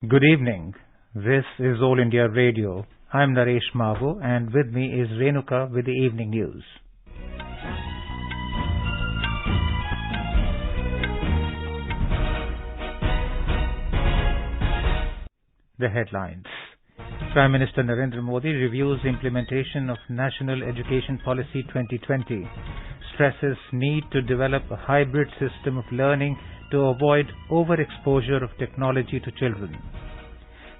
Good evening. This is All India Radio. I'm Naresh Mavu, and with me is Renuka with the evening news. The headlines. Prime Minister Narendra Modi reviews implementation of National Education Policy 2020, stresses need to develop a hybrid system of learning to avoid overexposure of technology to children.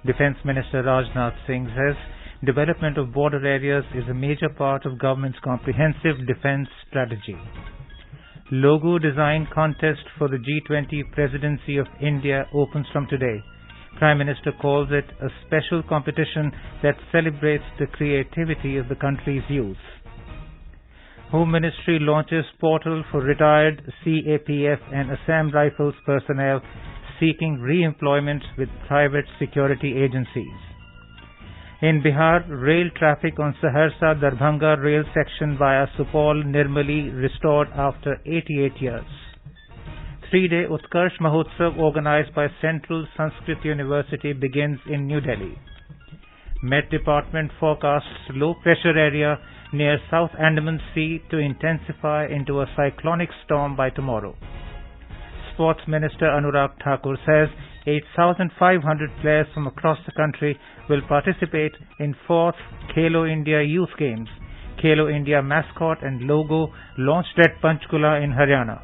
Defence Minister Rajnath Singh says development of border areas is a major part of government's comprehensive defence strategy. Logo design contest for the G20 Presidency of India opens from today. Prime Minister calls it a special competition that celebrates the creativity of the country's youth. Home Ministry launches portal for retired CAPF and Assam Rifles personnel seeking re-employment with private security agencies. In Bihar, rail traffic on Saharsa-Darbhanga rail section via Supol-Nirmali restored after 88 years. Three-day Utkarsh Mahotsav organized by Central Sanskrit University begins in New Delhi. Met Department forecasts low-pressure area near South Andaman Sea to intensify into a cyclonic storm by tomorrow. Sports Minister Anurag Thakur says 8,500 players from across the country will participate in 4th Khelo India Youth Games. Khelo India mascot and logo launched at Panchkula in Haryana.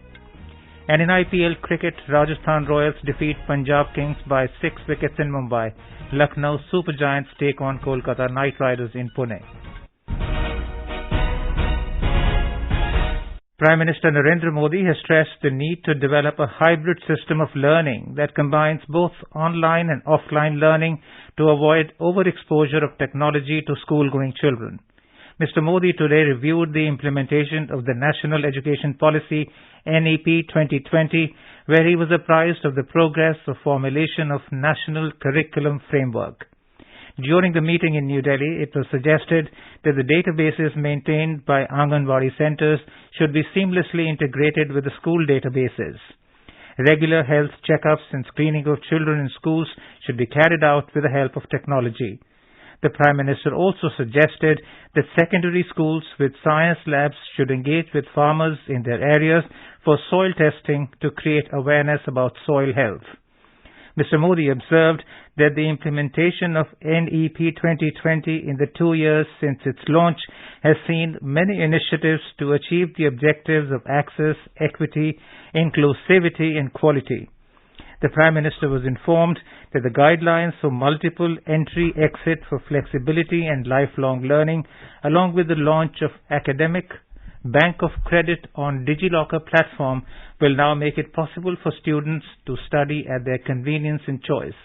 And in IPL cricket, Rajasthan Royals defeat Punjab Kings by 6 wickets in Mumbai. Lucknow Super Giants take on Kolkata Knight Riders in Pune. Prime Minister Narendra Modi has stressed the need to develop a hybrid system of learning that combines both online and offline learning to avoid overexposure of technology to school-going children. Mr. Modi today reviewed the implementation of the National Education Policy NEP 2020, where he was apprised of the progress of formulation of National Curriculum Framework. During the meeting in New Delhi, it was suggested that the databases maintained by Anganwadi centers should be seamlessly integrated with the school databases. Regular health checkups and screening of children in schools should be carried out with the help of technology. The Prime Minister also suggested that secondary schools with science labs should engage with farmers in their areas for soil testing to create awareness about soil health. Mr. Modi observed that the implementation of NEP 2020 in the 2 years since its launch has seen many initiatives to achieve the objectives of access, equity, inclusivity and quality. The Prime Minister was informed that the guidelines for multiple entry-exit for flexibility and lifelong learning, along with the launch of Academic Bank of Credit on DigiLocker platform, will now make it possible for students to study at their convenience and choice.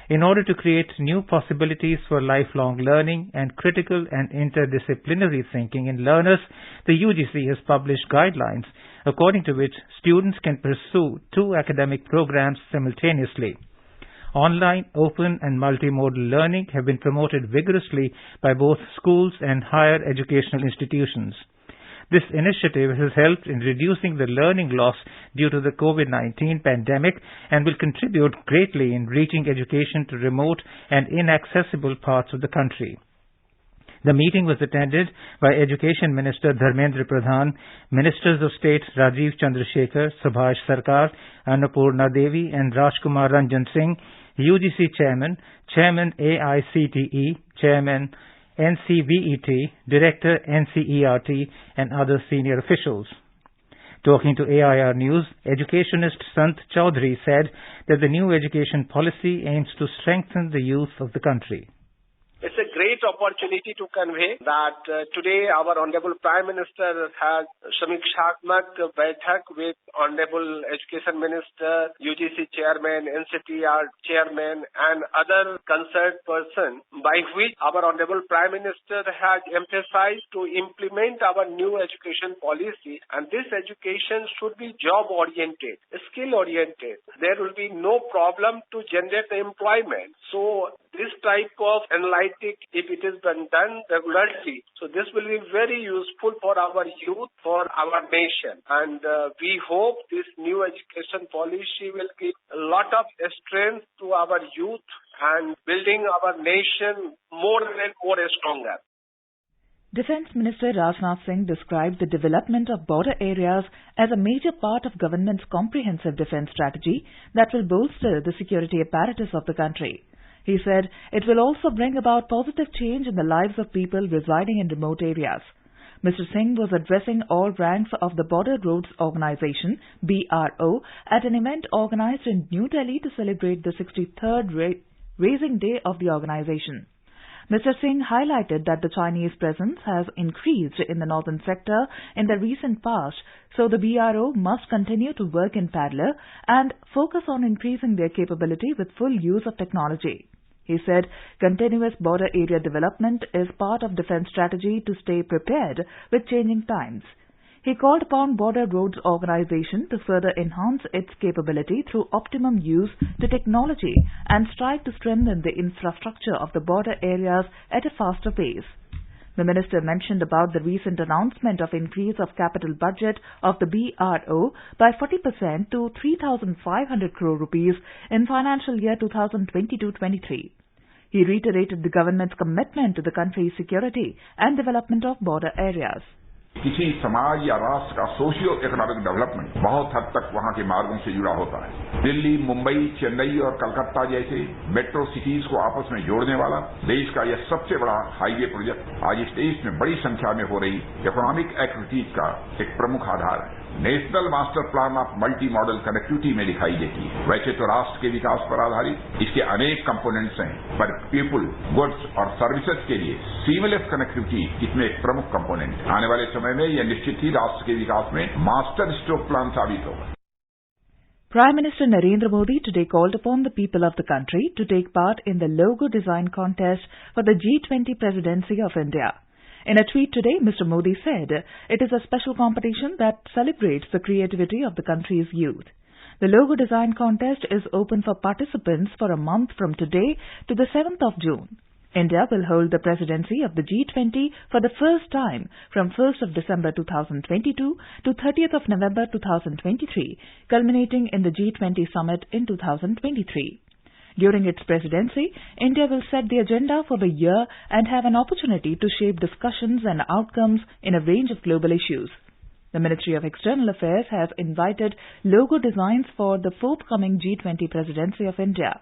In order to create new possibilities for lifelong learning and critical and interdisciplinary thinking in learners, the UGC has published guidelines according to which students can pursue 2 academic programs simultaneously. Online, open and multimodal learning have been promoted vigorously by both schools and higher educational institutions. This initiative has helped in reducing the learning loss due to the COVID-19 pandemic and will contribute greatly in reaching education to remote and inaccessible parts of the country. The meeting was attended by Education Minister Dharmendra Pradhan, Ministers of State Rajiv Chandrasekhar, Subhash Sarkar, Annapurna Devi and Rajkumar Ranjan Singh, UGC Chairman, Chairman AICTE, Chairman NCVET, Director NCERT and other senior officials. Talking to AIR News, educationist Sant Chaudhary said that the new education policy aims to strengthen the youth of the country. It's a great opportunity to convey that today our Honorable Prime Minister has Samikshatmak Baithak with Honorable Education Minister, UGC Chairman, NCTR Chairman and other concerned person, by which our Honorable Prime Minister has emphasized to implement our new education policy, and this education should be job-oriented, skill-oriented. There will be no problem to generate employment. So this type of analytic, if it is been done regularly, so this will be very useful for our youth, for our nation. And we hope this new education policy will give a lot of strength to our youth and building our nation more and more stronger. Defence Minister Rajnath Singh described the development of border areas as a major part of government's comprehensive defence strategy that will bolster the security apparatus of the country. He said it will also bring about positive change in the lives of people residing in remote areas. Mr. Singh was addressing all ranks of the Border Roads Organisation, BRO, at an event organised in New Delhi to celebrate the 63rd Raising Day of the organisation. Mr. Singh highlighted that the Chinese presence has increased in the northern sector in the recent past, so the BRO must continue to work in parallel and focus on increasing their capability with full use of technology. He said continuous border area development is part of defence strategy to stay prepared with changing times. He called upon Border Roads Organisation to further enhance its capability through optimum use to technology and strive to strengthen the infrastructure of the border areas at a faster pace. The minister mentioned about the recent announcement of increase of capital budget of the BRO by 40% to 3,500 crore rupees in financial year 2022-23. He reiterated the government's commitment to the country's security and development of border areas. किसी समाज या राष्ट्र का socio economic development बहुत हद तक वहां के मार्गों से जुड़ा होता है। दिल्ली, मुंबई, चेन्नई और कलकत्ता जैसे मेट्रो सिटीज को आपस में जोड़ने वाला देश का यह सबसे बड़ा हाईवे प्रोजेक्ट आज इस देश में बड़ी संख्या में हो रही इकोनॉमिक एक्टिविटीज का एक प्रमुख आधार है। National master plan of multi modal connectivity में दिखाई देती है। वैसे तो राष्ट्र के विकास पर आधारित इसके अनेक कंपोनेंट्स हैं, पर पीपुल, गुड्स और सर्विसेज के लिए सीमलेस कनेक्टिविटी इसमें एक प्रमुख कंपोनेंट है। आने वाले समय में यह निश्चित ही राष्ट्र के विकास में मास्टर स्ट्रोक प्लान साबित होगा। Prime Minister Narendra Modi today called upon the people of the country to take part in the logo design contest for the G20 Presidency of India. In a tweet today, Mr. Modi said it is a special competition that celebrates the creativity of the country's youth. The logo design contest is open for participants for a month from today to the 7th of June. India will hold the presidency of the G20 for the first time from 1st of December 2022 to 30th of November 2023, culminating in the G20 summit in 2023. During its presidency, India will set the agenda for the year and have an opportunity to shape discussions and outcomes in a range of global issues. The Ministry of External Affairs has invited logo designs for the forthcoming G20 Presidency of India.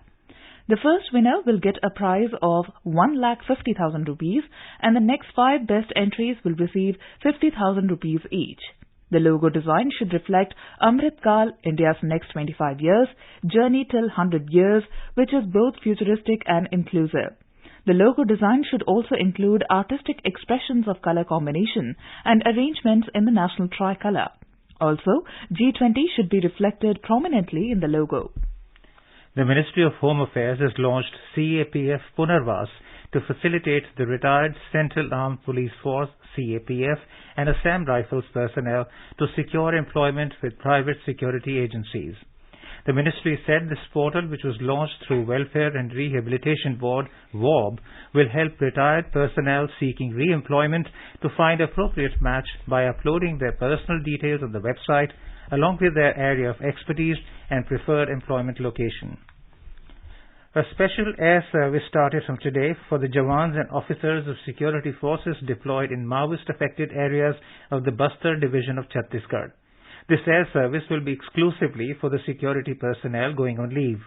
The first winner will get a prize of 1,50,000 rupees and the next 5 best entries will receive 50,000 rupees each. The logo design should reflect Amrit Kal, India's next 25 years, journey till 100 years, which is both futuristic and inclusive. The logo design should also include artistic expressions of color combination and arrangements in the national tricolour. Also, G20 should be reflected prominently in the logo. The Ministry of Home Affairs has launched CAPF Punarvas to facilitate the retired Central Armed Police Force CAPF and Assam Rifles personnel to secure employment with private security agencies. The ministry said this portal, which was launched through Welfare and Rehabilitation Board (WARB), will help retired personnel seeking re-employment to find appropriate match by uploading their personal details on the website along with their area of expertise and preferred employment location. A special air service started from today for the Jawans and officers of security forces deployed in Maoist-affected areas of the Bastar division of Chhattisgarh. This air service will be exclusively for the security personnel going on leave.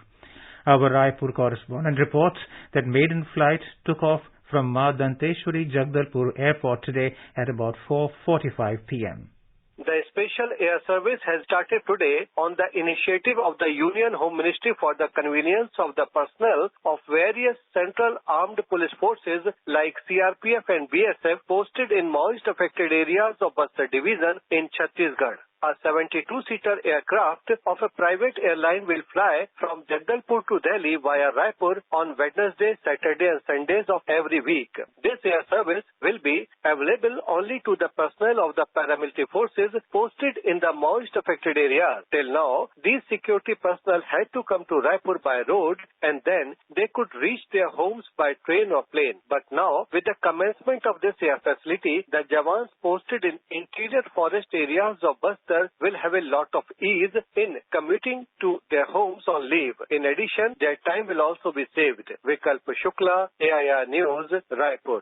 Our Raipur correspondent reports that maiden flight took off from Ma Danteshwari Jagdalpur Airport today at about 4:45 p.m. The special air service has started today on the initiative of the Union Home Ministry for the convenience of the personnel of various central armed police forces like CRPF and BSF posted in Maoist affected areas of Bastar division in Chhattisgarh. a 72-seater aircraft of a private airline will fly from Jagdalpur to Delhi via Raipur on Wednesday, Saturday and Sundays of every week. This air service will be available only to the personnel of the paramilitary forces posted in the most affected areas. Till now, these security personnel had to come to Raipur by road and then they could reach their homes by train or plane. But now, with the commencement of this air facility, the Jawans posted in interior forest areas of Bastar will have a lot of ease in commuting to their homes on leave. In addition, their time will also be saved. Vikalp Shukla, AIR News, Raipur.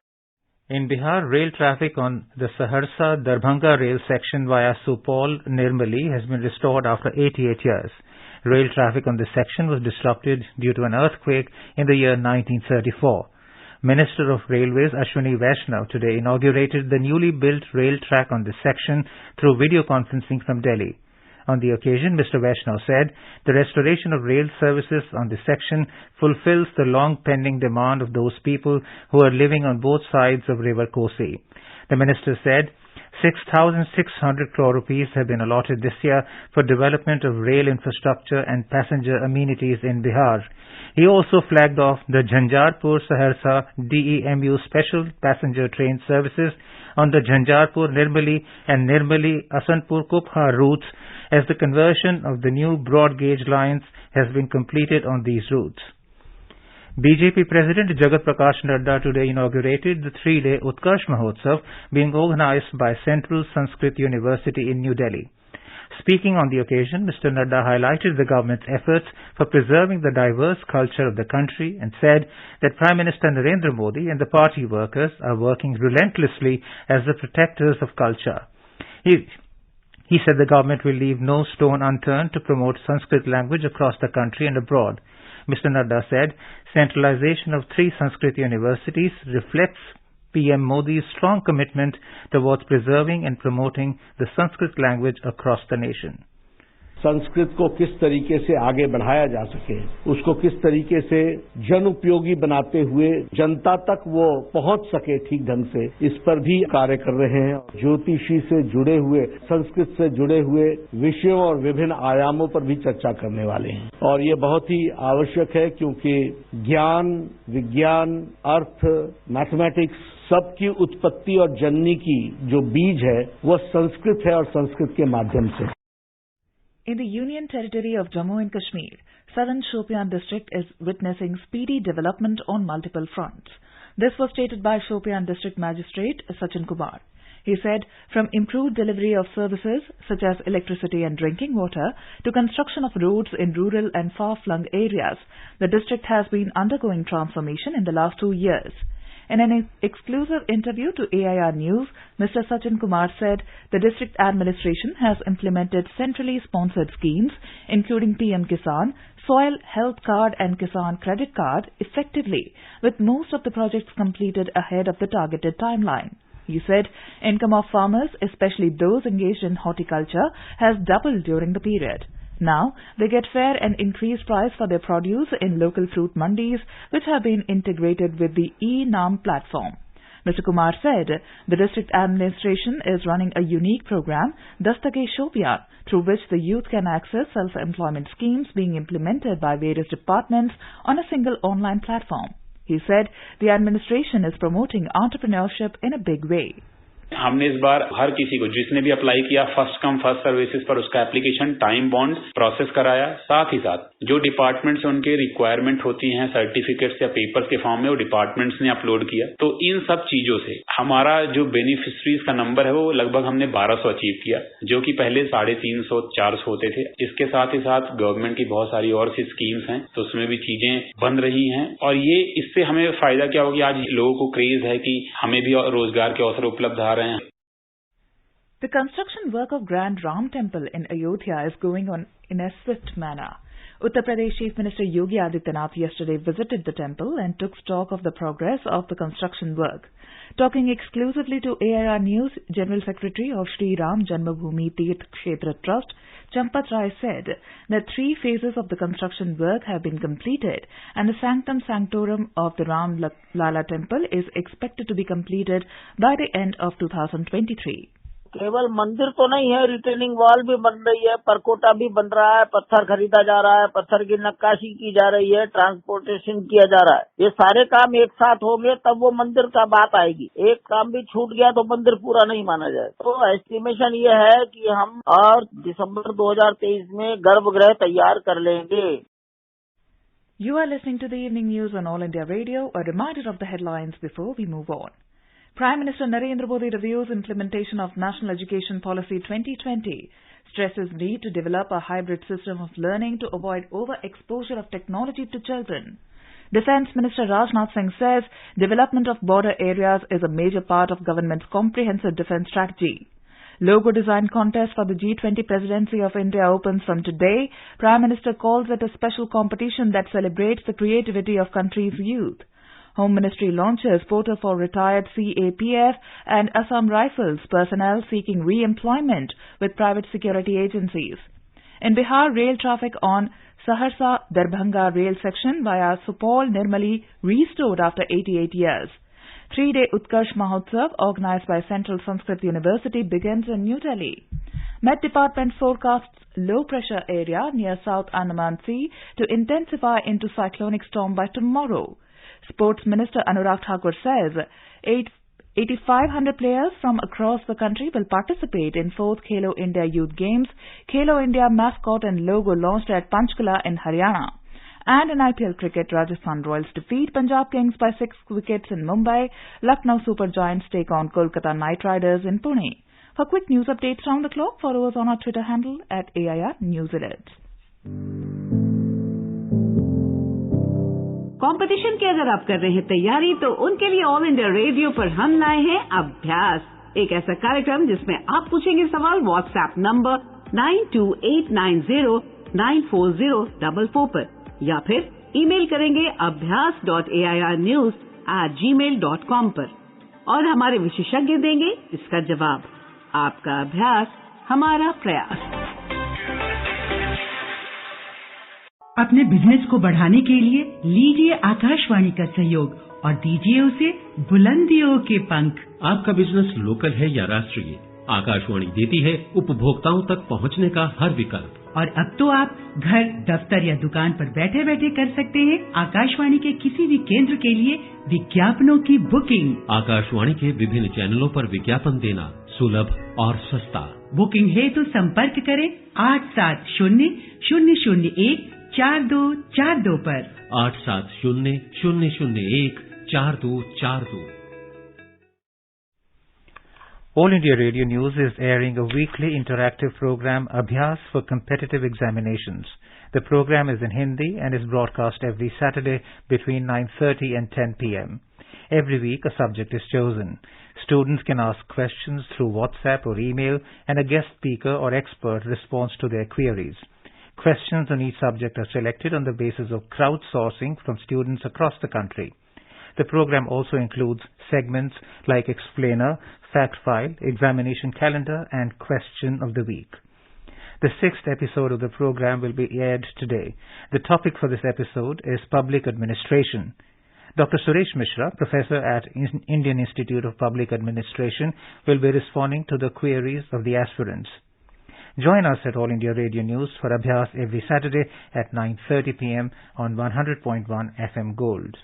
In Bihar, rail traffic on the Saharsa-Darbhanga rail section via Supaul-Nirmali has been restored after 88 years. Rail traffic on this section was disrupted due to an earthquake in the year 1934. Minister of Railways Ashwini Vaishnav today inaugurated the newly built rail track on this section through video conferencing from Delhi. On the occasion, Mr. Vaishnav said the restoration of rail services on this section fulfills the long-pending demand of those people who are living on both sides of River Kosi. The minister said 6,600 crore rupees have been allotted this year for development of rail infrastructure and passenger amenities in Bihar. He also flagged off the Jhanjarpur-Saharsa DEMU special passenger train services on the Jhanjarpur-Nirmali and Nirmali-Asanpur-Kupha routes as the conversion of the new broad gauge lines has been completed on these routes. BJP President Jagat Prakash Narendra today inaugurated the 3-day Utkarsh Mahotsav being organized by Central Sanskrit University in New Delhi. Speaking on the occasion, Mr. Narendra highlighted the government's efforts for preserving the diverse culture of the country and said that Prime Minister Narendra Modi and the party workers are working relentlessly as the protectors of culture. He said the government will leave no stone unturned to promote Sanskrit language across the country and abroad. Mr. Narendra said centralization of 3 Sanskrit universities reflects PM Modi's strong commitment towards preserving and promoting the Sanskrit language across the nation. Sanskrit को किस तरीके से आगे बढ़ाया जा सके, उसको किस तरीके से जन उपयोगी बनाते हुए जनता तक वो पहुंच सके ठीक ढंग से, इस पर भी कार्य कर रहे हैं. ज्योतिषी से जुड़े हुए, संस्कृत से जुड़े हुए विषयों और विभिन्न आयामों पर भी चर्चा करने वाले हैं और ये बहुत ही आवश्यक है क्योंकि ज्ञान, विज्ञान, अर्थ, मैथमेटिक्स सबकी उत्पत्ति और जननी की जो बीज है वो संस्कृत है और संस्कृत के माध्यम से. In the Union Territory of Jammu and Kashmir, southern Shopian district is witnessing speedy development on multiple fronts. This was stated by Shopian District Magistrate Sachin Kumar. He said, from improved delivery of services such as electricity and drinking water to construction of roads in rural and far-flung areas, the district has been undergoing transformation in the last 2 years. In an exclusive interview to AIR News, Mr. Sachin Kumar said the district administration has implemented centrally sponsored schemes including PM Kisan, Soil Health Card and Kisan Credit Card effectively, with most of the projects completed ahead of the targeted timeline. He said income of farmers, especially those engaged in horticulture, has doubled during the period. Now, they get fair and increased price for their produce in local fruit mandis, which have been integrated with the e-Naam platform. Mr. Kumar said the district administration is running a unique program, Dastake Shopian, through which the youth can access self-employment schemes being implemented by various departments on a single online platform. He said the administration is promoting entrepreneurship in a big way. हमने इस बार हर किसी को जिसने भी apply किया first come first services पर उसका application time bound process कराया. साथ ही साथ जो डिपार्टमेंट से उनके रिक्वायरमेंट होती हैं सर्टिफिकेट्स या पेपर्स के फॉर्म में वो डिपार्टमेंट्स ने अपलोड किया. तो इन सब चीजों से हमारा जो बेनिफिशरीज का नंबर है वो लगभग हमने 1200 अचीव किया, जो कि पहले 350-400 होते थे. इसके साथ ही साथ गवर्नमेंट की बहुत सारी और सी स्कीम्स हैं तो उसमें भी चीजें बन रही हैं और ये इससे हमें फायदा क्या होगा, आज लोगों को क्रेज है कि हमें भी रोजगार के अवसर उपलब्ध आ रहे हैं. The construction work of Grand Ram Temple in Ayodhya is going on in a swift manner. Uttar Pradesh Chief Minister Yogi Adityanath yesterday visited the temple and took stock of the progress of the construction work. Talking exclusively to AIR News, General Secretary of Shri Ram Janmabhoomi Tirth Kshetra Trust, Champat Rai said that 3 phases of the construction work have been completed and the Sanctum Sanctorum of the Ram Lala Temple is expected to be completed by the end of 2023. केवल मंदिर तो नहीं है, retaining wall भी बन रही है, परकोटा भी बन रहा है, पत्थर खरीदा जा रहा है, पत्थर की नक्काशी की जा रही है, ट्रांसपोर्टेशन किया जा रहा है। ये सारे काम एक साथ होंगे तब वो मंदिर का बात आएगी। एक काम भी छूट गया तो मंदिर पूरा नहीं माना जाए। तो एस्टिमेशन ये है कि हम और दिसंबर 2023 में गर्भगृह तैयार कर लेंगे। You are listening to the evening news on All India Radio. A reminder of the headlines before we move on. Prime Minister Narendra Modi reviews implementation of National Education Policy 2020, stresses need to develop a hybrid system of learning to avoid overexposure of technology to children. Defence Minister Rajnath Singh says development of border areas is a major part of government's comprehensive defence strategy. Logo design contest for the G20 Presidency of India opens from today. Prime Minister calls it a special competition that celebrates the creativity of country's youth. Home Ministry launches portal for retired CAPF and Assam Rifles personnel seeking re-employment with private security agencies. In Bihar, rail traffic on Saharsa-Darbhanga rail section via Supaul-Nirmali restored after 88 years. 3-day Utkarsh Mahotsav organized by Central Sanskrit University begins in New Delhi. Met Department forecasts low pressure area near South Andaman Sea to intensify into cyclonic storm by tomorrow. Sports Minister Anurag Thakur says 8,500 players from across the country will participate in 4th Khelo India Youth Games. Khelo India mascot and logo launched at Panchkula in Haryana. And in IPL cricket, Rajasthan Royals defeat Punjab Kings by 6 wickets in Mumbai. Lucknow Super Giants take on Kolkata Knight Riders in Pune. For quick news updates round the clock, follow us on our Twitter handle at AIR News Alerts. Competition की अगर आप कर रहे हैं तैयारी तो उनके लिए ऑल इंडिया रेडियो पर हम लाए हैं अभ्यास, एक ऐसा कार्यक्रम जिसमें आप पूछेंगे सवाल व्हाट्सएप नंबर 9289094044 पर या फिर ईमेल करेंगे abhyas.airnews@gmail.com पर और हमारे विशेषज्ञ देंगे इसका जवाब। आपका अभ्यास हमारा प्रयास। अपने बिजनेस को बढ़ाने के लिए लीजिए आकाशवाणी का सहयोग और दीजिए उसे बुलंदियों के पंख। आपका बिजनेस लोकल है या राष्ट्रीय, आकाशवाणी देती है उपभोक्ताओं तक पहुंचने का हर विकल्प। और अब तो आप घर, दफ्तर या दुकान पर बैठे बैठे कर सकते हैं आकाशवाणी के किसी भी केंद्र के लिए विज्ञापनों की बुकिंग। आकाशवाणी के विभिन्न चैनलों पर विज्ञापन देना सुलभ और सस्ता। बुकिंग है तो संपर्क करें 8700014242 पर 8700014242। All India Radio News is airing a weekly interactive program, Abhyas for Competitive Examinations. The program is in Hindi and is broadcast every Saturday between 9:30 and 10 p.m. Every week a subject is chosen. Students can ask questions through WhatsApp or email and a guest speaker or expert responds to their queries. Questions on each subject are selected on the basis of crowdsourcing from students across the country. The program also includes segments like Explainer, Fact File, Examination Calendar and Question of the Week. The 6th episode of the program will be aired today. The topic for this episode is Public Administration. Dr. Suresh Mishra, Professor at Indian Institute of Public Administration, will be responding to the queries of the aspirants. Join us at All India Radio News for Abhyas every Saturday at 9:30 p.m. on 100.1 FM Gold.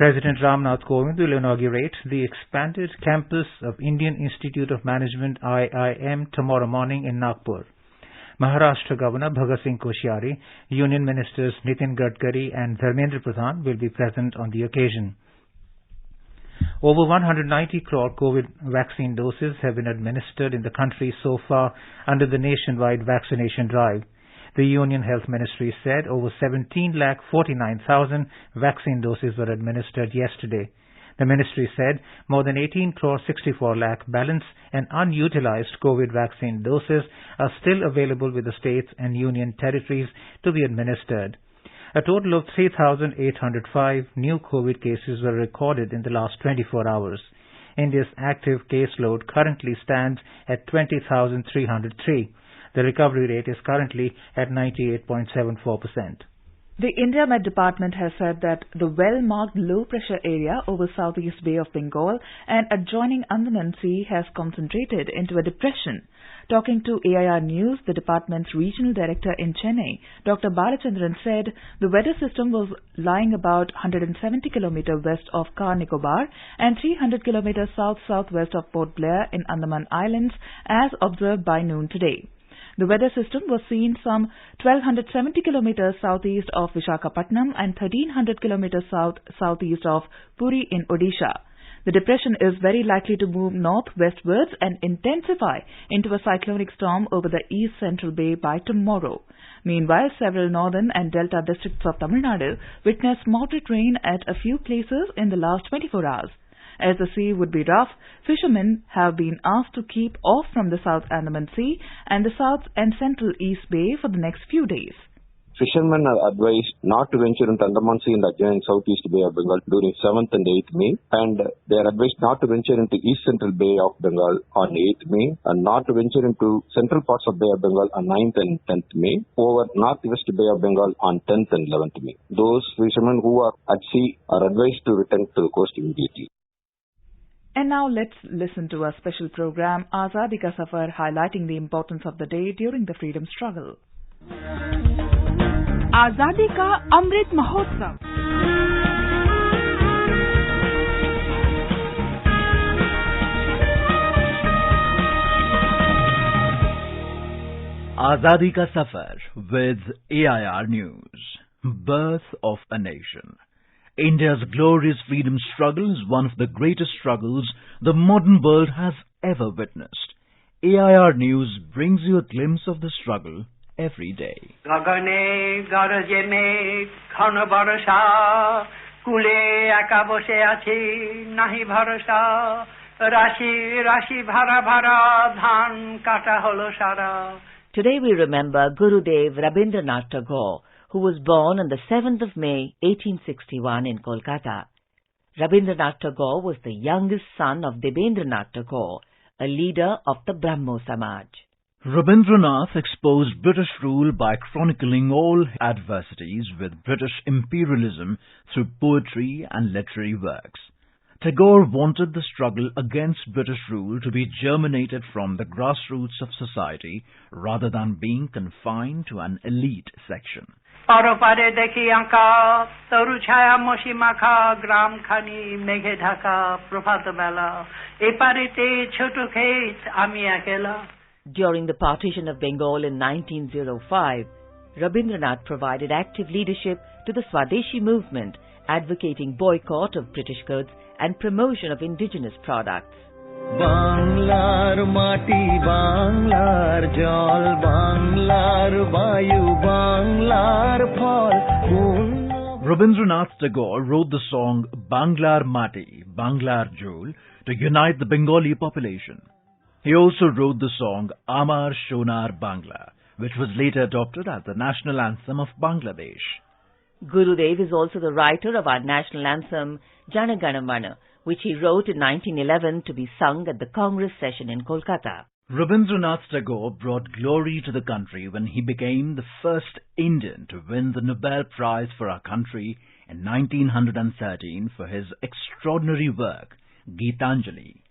President Ramnath Kovind will inaugurate the expanded campus of Indian Institute of Management IIM tomorrow morning in Nagpur. Maharashtra Governor Bhagat Singh Koshyari, Union Ministers Nitin Gadkari and Dharmendra Pradhan will be present on the occasion. Over 190 crore COVID vaccine doses have been administered in the country so far under the nationwide vaccination drive. The Union Health Ministry said over 17,49,000 vaccine doses were administered yesterday. The ministry said more than 18 crore 64 lakh balance and unutilized COVID vaccine doses are still available with the states and union territories to be administered. A total of 3,805 new COVID cases were recorded in the last 24 hours. India's active caseload currently stands at 20,303. The recovery rate is currently at 98.74%. The India Met Department has said that the well-marked low-pressure area over southeast Bay of Bengal and adjoining Andaman Sea has concentrated into a depression. Talking to AIR News, the department's regional director in Chennai, Dr. Balachandran, said the weather system was lying about 170 km west of Car Nicobar and 300 km south-southwest of Port Blair in Andaman Islands as observed by noon today. The weather system was seen some 1270 km southeast of Vishakhapatnam and 1300 km south-southeast of Puri in Odisha. The depression is very likely to move northwestwards and intensify into a cyclonic storm over the east central bay by tomorrow. Meanwhile, several northern and delta districts of Tamil Nadu witnessed moderate rain at a few places in the last 24 hours. As the sea would be rough, fishermen have been asked to keep off from the South Andaman Sea and the South and Central East Bay for the next few days. Fishermen are advised not to venture into Andaman Sea and the adjoining Southeast Bay of Bengal during 7th and 8th May, and they are advised not to venture into East Central Bay of Bengal on 8th May, and not to venture into central parts of Bay of Bengal on 9th and 10th May, over Northwest Bay of Bengal on 10th and 11th May. Those fishermen who are at sea are advised to return to the coast immediately. And now let's listen to a special program, Azadi Ka Safar, highlighting the importance of the day during the freedom struggle. आजादी का Amrit Mahotsav. Azadi Ka Safar with AIR News. Birth of a Nation. India's glorious freedom struggle is one of the greatest struggles the modern world has ever witnessed. AIR News brings you a glimpse of the struggle every day. Gagane garaje me khana barasha kule eka boshe achi nahi bharasha rashi rashi bhara bhara dhan kata holo sara. Today we remember Gurudev Rabindranath Tagore, who was born on the 7th of May 1861 in Kolkata. Rabindranath Tagore was the youngest son of Debendranath Tagore, a leader of the Brahmo Samaj. Rabindranath exposed British rule by chronicling all adversities with British imperialism through poetry and literary works. Tagore wanted the struggle against British rule to be germinated from the grassroots of society rather than being confined to an elite section. Paropare dekhi anka taru chhaya moshi makha gram khani meghe dhaka prabhat bela eparite choto khet ami akela. During the partition of Bengal in 1905, Rabindranath provided active leadership to the Swadeshi movement, advocating boycott of British goods and promotion of indigenous products. Banglar mati, Banglar jal, Banglar bayu, Banglar phal. Rabindranath Tagore wrote the song Banglar Mati, Banglar Jol to unite the Bengali population. He also wrote the song Amar Shonar Bangla, which was later adopted as the national anthem of Bangladesh. Gurudev is also the writer of our national anthem, Jana Gana Mana, which he wrote in 1911 to be sung at the Congress session in Kolkata. Rabindranath Tagore brought glory to the country when he became the first Indian to win the Nobel Prize for our country in 1913 for his extraordinary work, Geetanjali.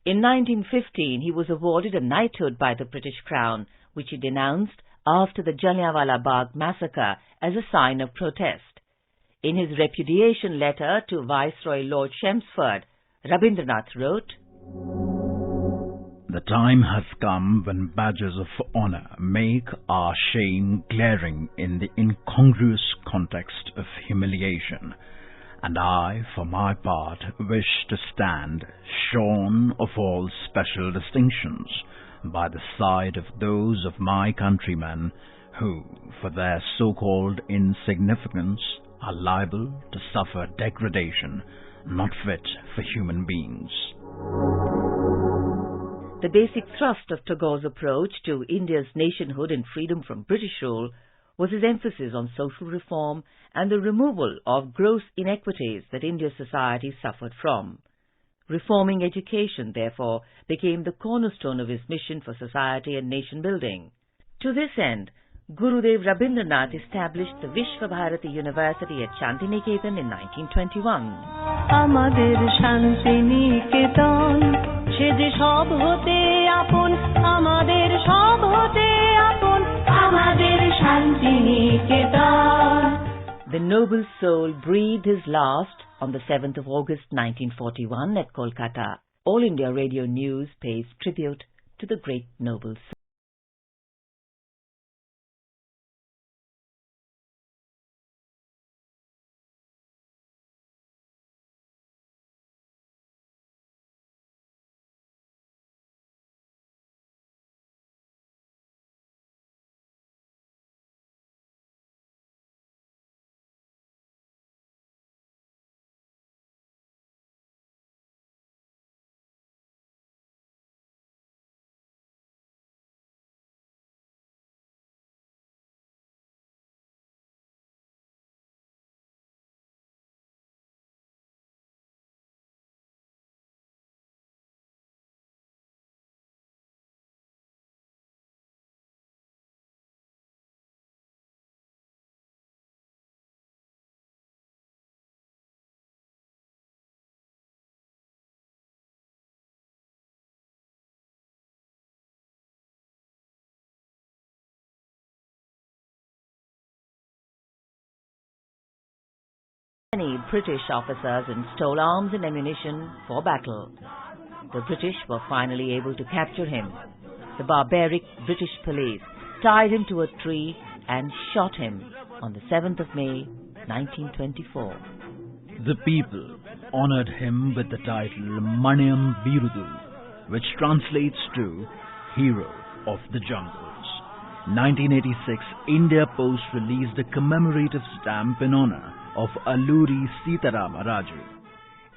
In 1915, he was awarded a knighthood by the British Crown, which he denounced after the Jallianwala Bagh massacre as a sign of protest. In his repudiation letter to Viceroy Lord Chelmsford, Rabindranath wrote, "The time has come when badges of honor make our shame glaring in the incongruous context of humiliation. And I, for my part, wish to stand, shorn of all special distinctions, by the side of those of my countrymen who, for their so-called insignificance, are liable to suffer degradation not fit for human beings." The basic thrust of Tagore's approach to India's nationhood and freedom from British rule was his emphasis on social reform and the removal of gross inequities that India's society suffered from. Reforming education, therefore, became the cornerstone of his mission for society and nation building. To this end, Gurudev Rabindranath established the Vishwabharati University at Shantiniketan in 1921. আমাদের শান্তিনিকেতন সে যে সব হতে আপন আমাদের সব হতে আপন আমাদের Santiniketan. The noble soul breathed his last on the 7th of August 1941 at Kolkata. All India Radio News pays tribute to the great noble soul. Many British officers installed arms and ammunition for battle. The British were finally able to capture him. The barbaric British police tied him to a tree and shot him on the 7th of May, 1924. The people honored him with the title Maniyam Birudu, which translates to Hero of the Jungles. 1986, India Post released a commemorative stamp in honor of Alluri Sitarama Raju.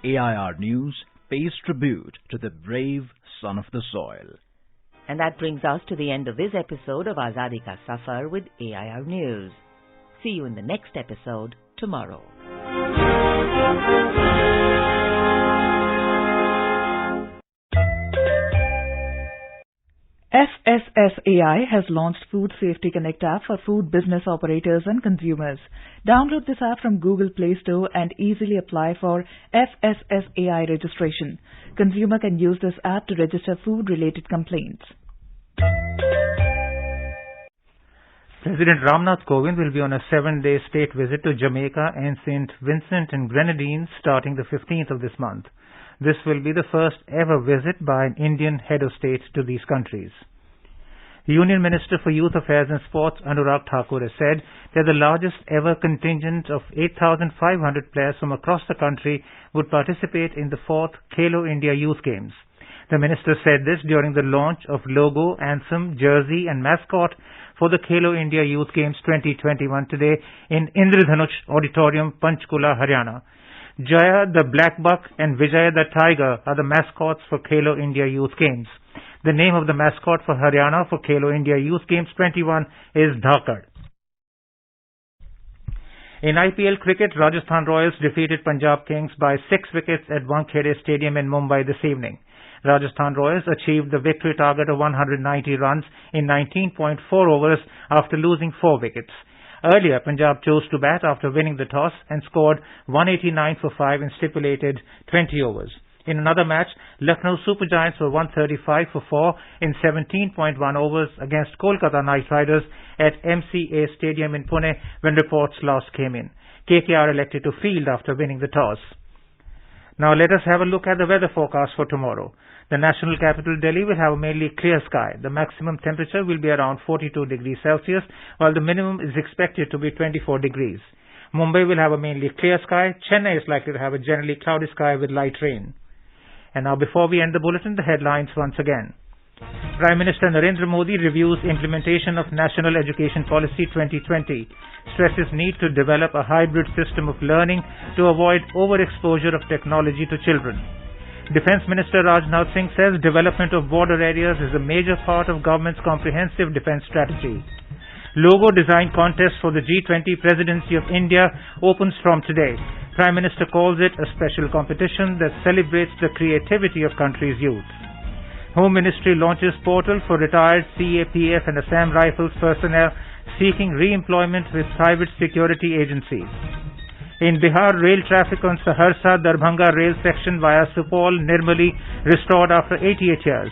AIR News pays tribute to the brave son of the soil. And that brings us to the end of this episode of Azadi Ka Safar with AIR News. See you in the next episode tomorrow. FSSAI has launched Food Safety Connect app for food business operators and consumers. Download this app from Google Play Store and easily apply for FSSAI registration. Consumer can use this app to register food-related complaints. President Ramnath Kovind will be on a 7-day state visit to Jamaica and St. Vincent and Grenadines starting the 15th of this month. This will be the first ever visit by an Indian head of state to these countries. The Union Minister for Youth Affairs and Sports, Anurag Thakur, has said that the largest ever contingent of 8,500 players from across the country would participate in the 4th Khelo India Youth Games. The minister said this during the launch of logo, anthem, jersey and mascot for the Khelo India Youth Games 2021 today in Indradhanush Auditorium, Panchkula, Haryana. Jaya the Black Buck and Vijaya the Tiger are the mascots for Khelo India Youth Games. The name of the mascot for Haryana for Khelo India Youth Games 21 is Dhakad. In IPL cricket, Rajasthan Royals defeated Punjab Kings by 6 wickets at Wankhede Stadium in Mumbai this evening. Rajasthan Royals achieved the victory target of 190 runs in 19.4 overs after losing 4 wickets. Earlier, Punjab chose to bat after winning the toss and scored 189 for 5 in stipulated 20 overs. In another match, Lucknow Super Giants were 135 for 4 in 17.1 overs against Kolkata Knight Riders at MCA Stadium in Pune when reports last came in. KKR elected to field after winning the toss. Now let us have a look at the weather forecast for tomorrow. The national capital Delhi will have a mainly clear sky. The maximum temperature will be around 42 degrees Celsius, while the minimum is expected to be 24 degrees. Mumbai will have a mainly clear sky. Chennai is likely to have a generally cloudy sky with light rain. And now before we end the bulletin, the headlines once again. Prime Minister Narendra Modi reviews implementation of National Education Policy 2020, stresses need to develop a hybrid system of learning to avoid overexposure of technology to children. Defence Minister Rajnath Singh says development of border areas is a major part of government's comprehensive defence strategy. Logo design contest for the G20 Presidency of India opens from today. Prime Minister calls it a special competition that celebrates the creativity of country's youth. Home Ministry launches portal for retired CAPF and Assam Rifles personnel seeking re-employment with private security agencies. In Bihar, rail traffic on Saharsa-Darbhanga rail section via Supol Nirmali restored after 88 years.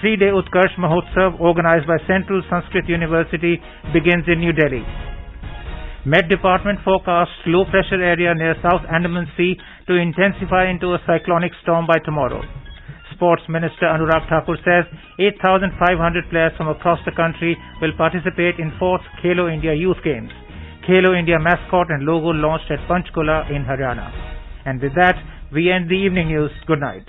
3-day Utkarsh Mahotsav organized by Central Sanskrit University begins in New Delhi. Met Department forecasts low pressure area near South Andaman Sea to intensify into a cyclonic storm by tomorrow. Sports Minister Anurag Thakur says 8,500 players from across the country will participate in 4th Khelo India Youth Games. Khelo India mascot and logo launched at Panchkula in Haryana. And with that, we end the evening news. Good night.